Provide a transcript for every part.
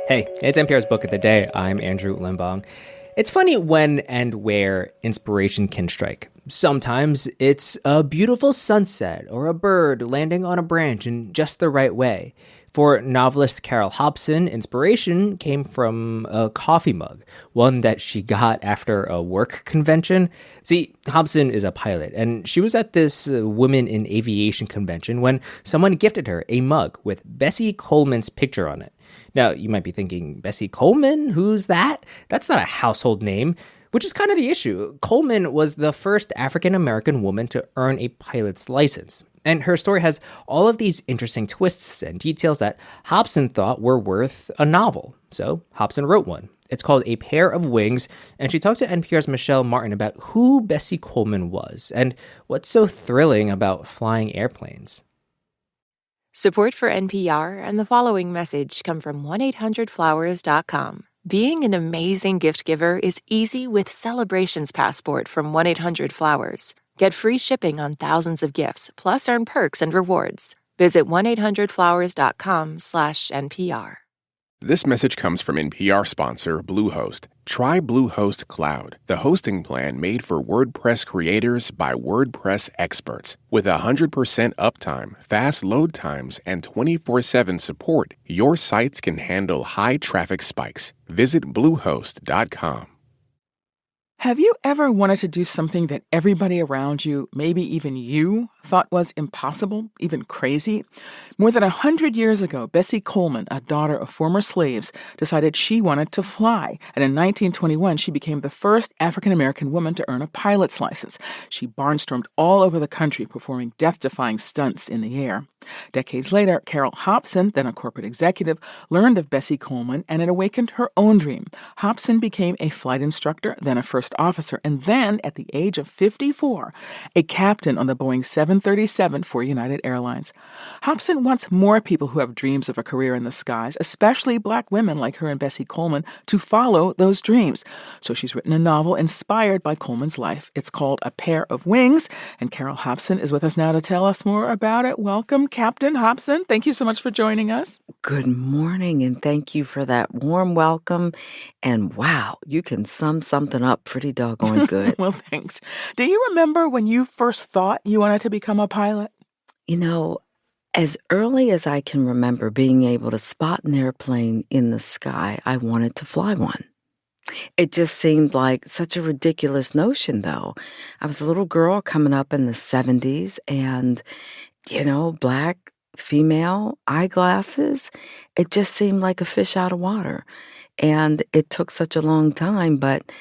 Hey, it's NPR's Book of the Day. I'm Andrew Limbong. It's funny when and where inspiration can strike. Sometimes it's a beautiful sunset or a bird landing on a branch in just the right way. For novelist Carol Hopson, inspiration came from a coffee mug, one that she got after a work convention. See, Hopson is a pilot, and she was at this Women in Aviation convention when someone gifted her a mug with Bessie Coleman's picture on it. Now, you might be thinking, Bessie Coleman? Who's that? That's not a household name, which is kind of the issue. Coleman was the first African American woman to earn a pilot's license. And her story has all of these interesting twists and details that Hopson thought were worth a novel. So Hopson wrote one. It's called A Pair of Wings, and she talked to NPR's Michelle Martin about who Bessie Coleman was and what's so thrilling about flying airplanes. Support for NPR and the following message come from 1-800-Flowers.com. Being an amazing gift giver is easy with Celebrations Passport from 1-800-Flowers. Get free shipping on thousands of gifts, plus earn perks and rewards. Visit 1-800-Flowers.com/NPR. This message comes from NPR sponsor Bluehost. Try Bluehost Cloud, the hosting plan made for WordPress creators by WordPress experts. With 100% uptime, fast load times, and 24/7 support, your sites can handle high traffic spikes. Visit Bluehost.com. Have you ever wanted to do something that everybody around you, maybe even you, thought was impossible, even crazy? More than 100 years ago, Bessie Coleman, a daughter of former slaves, decided she wanted to fly. And in 1921, she became the first African-American woman to earn a pilot's license. She barnstormed all over the country, performing death-defying stunts in the air. Decades later, Carol Hopson, then a corporate executive, learned of Bessie Coleman, and it awakened her own dream. Hopson became a flight instructor, then a first officer, and then, at the age of 54, a captain on the Boeing 737 for United Airlines. Hopson wants more people who have dreams of a career in the skies, especially Black women like her and Bessie Coleman, to follow those dreams. So she's written a novel inspired by Coleman's life. It's called A Pair of Wings, and Carol Hopson is with us now to tell us more about it. Welcome, Captain Hopson. Thank you so much for joining us. Good morning, and thank you for that warm welcome. And wow, you can sum something up pretty doggone good. Well, thanks. Do you remember when you first thought you wanted to become a pilot? You know, as early as I can remember being able to spot an airplane in the sky, I wanted to fly one. It just seemed like such a ridiculous notion, though. I was a little girl coming up in the 70s, and, Black, female, eyeglasses. It just seemed like a fish out of water. And it took such a long time, but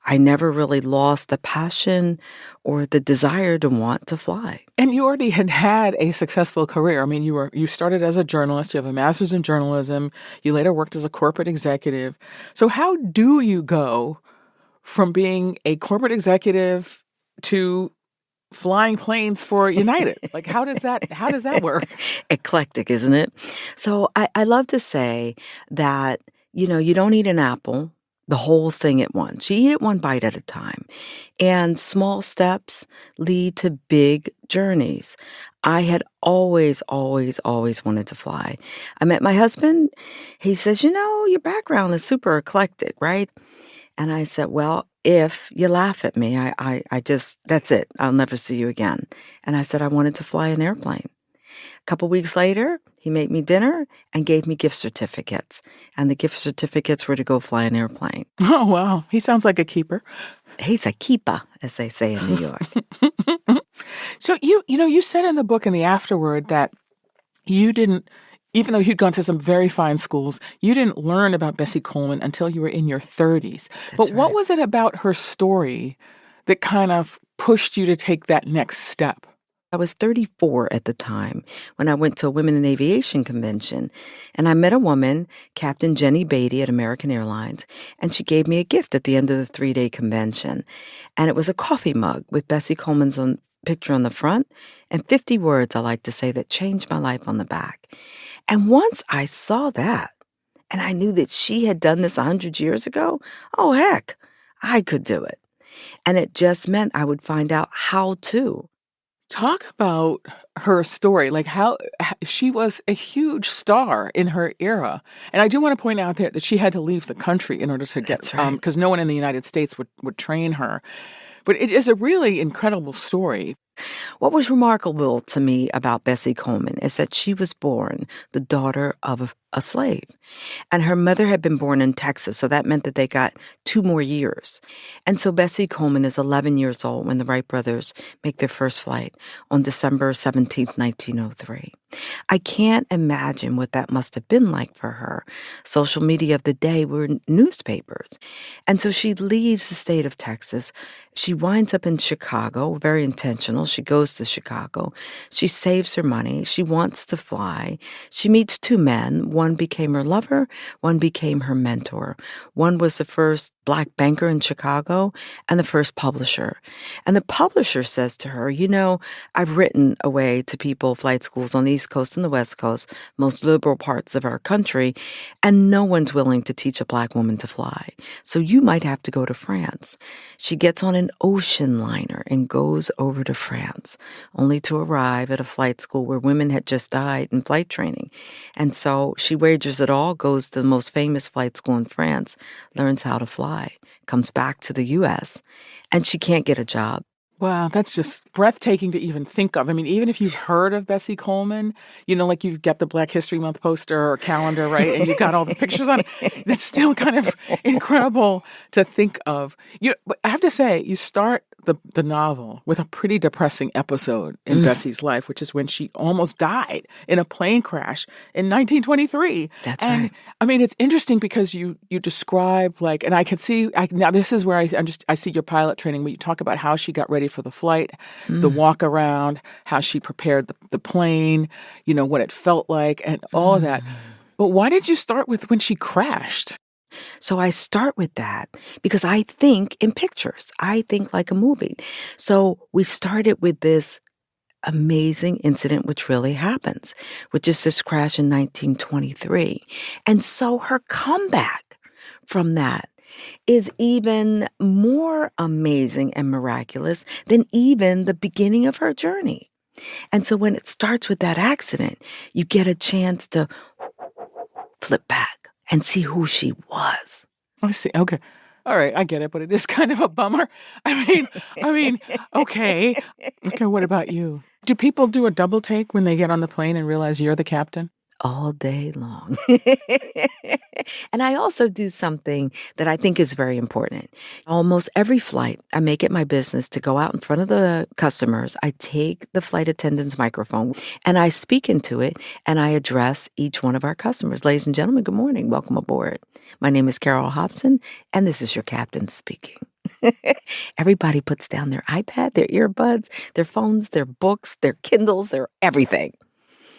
I never really lost the passion or the desire to want to fly. And you already had a successful career. I mean, you started as a journalist. You have a master's in journalism. You later worked as a corporate executive. So how do you go from being a corporate executive to flying planes for United? Like, how does that work? Eclectic, isn't it? So I love to say that, you don't eat an apple, the whole thing at once. You eat it one bite at a time. And small steps lead to big journeys. I had always, always, always wanted to fly. I met my husband. He says, your background is super eclectic, right? And I said, well, if you laugh at me, I just, that's it. I'll never see you again. And I said I wanted to fly an airplane. A couple weeks later, he made me dinner and gave me gift certificates. And the gift certificates were to go fly an airplane. Oh, wow. He sounds like a keeper. He's a keeper, as they say in New York. So you said in the book in the afterword that you didn't, even though you'd gone to some very fine schools, you didn't learn about Bessie Coleman until you were in your 30s. But what was it about her story that kind of pushed you to take that next step? I was 34 at the time when I went to a Women in Aviation convention, and I met a woman, Captain Jenny Beatty at American Airlines, and she gave me a gift at the end of the 3-day convention. And it was a coffee mug with Bessie Coleman's picture on the front and 50 words, I like to say, that changed my life on the back. And once I saw that, and I knew that she had done this 100 years ago, oh, heck, I could do it. And it just meant I would find out how to. Talk about her story, like how she was a huge star in her era. And I do want to point out there that she had to leave the country in order to get, That's right. because no one in the United States would train her. But it is a really incredible story. What was remarkable to me about Bessie Coleman is that she was born the daughter of a slave. And her mother had been born in Texas, so that meant that they got 2 more years. And so Bessie Coleman is 11 years old when the Wright brothers make their first flight on December 17th, 1903. I can't imagine what that must have been like for her. Social media of the day were newspapers. And so she leaves the state of Texas. She winds up in Chicago, very intentional. She goes to Chicago. She saves her money. She wants to fly. She meets 2 men. One became her lover. One became her mentor. One was the first Black banker in Chicago and the first publisher. And the publisher says to her, you know, I've written away to people, flight schools on the East Coast and the West Coast, most liberal parts of our country, and no one's willing to teach a Black woman to fly. So you might have to go to France. She gets on an ocean liner and goes over to France, only to arrive at a flight school where women had just died in flight training. And so she wagers it all, goes to the most famous flight school in France, learns how to fly, comes back to the U.S., and she can't get a job. Wow, that's just breathtaking to even think of. I mean, even if you've heard of Bessie Coleman, you know, like you've got the Black History Month poster or calendar, right? And you've got all the pictures on it. That's still kind of incredible to think of. But I have to say, you start the novel with a pretty depressing episode in Bessie's life, which is when she almost died in a plane crash in 1923. That's and, right. I mean, it's interesting because you describe like, and I can see, now this is where I see your pilot training, where you talk about how she got ready for the flight, the walk around, how she prepared the plane, you know, what it felt like and all of that. But why did you start with when she crashed? So I start with that because I think in pictures. I think like a movie. So we started with this amazing incident which really happens, which is this crash in 1923. And so her comeback from that is even more amazing and miraculous than even the beginning of her journey. And so when it starts with that accident, you get a chance to flip back and see who she was. I see. Okay. All right. I get it, but it is kind of a bummer. I mean, okay. Okay. What about you? Do people do a double take when they get on the plane and realize you're the captain? All day long. And I also do something that I think is very important. Almost every flight, I make it my business to go out in front of the customers. I take the flight attendant's microphone and I speak into it and I address each one of our customers. Ladies and gentlemen, good morning. Welcome aboard. My name is Carol Hopson, and this is your captain speaking. Everybody puts down their iPad, their earbuds, their phones, their books, their Kindles, their everything.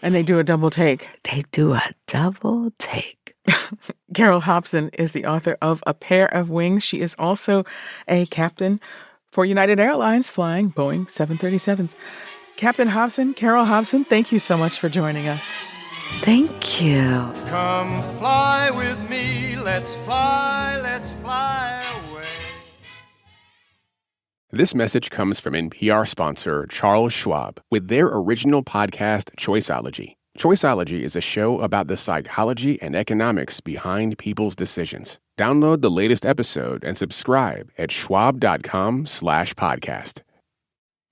And they do a double take. They do a double take. Carol Hopson is the author of A Pair of Wings. She is also a captain for United Airlines flying Boeing 737s. Captain Hopson, Carol Hopson, thank you so much for joining us. Thank you. Come fly with me, let's fly away. This message comes from NPR sponsor Charles Schwab with their original podcast, Choiceology. Choiceology is a show about the psychology and economics behind people's decisions. Download the latest episode and subscribe at schwab.com/podcast.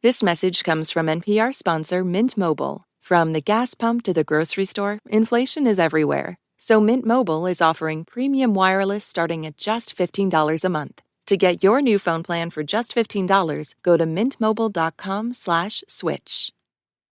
This message comes from NPR sponsor Mint Mobile. From the gas pump to the grocery store, inflation is everywhere. So Mint Mobile is offering premium wireless starting at just $15 a month. To get your new phone plan for just $15, go to mintmobile.com/switch.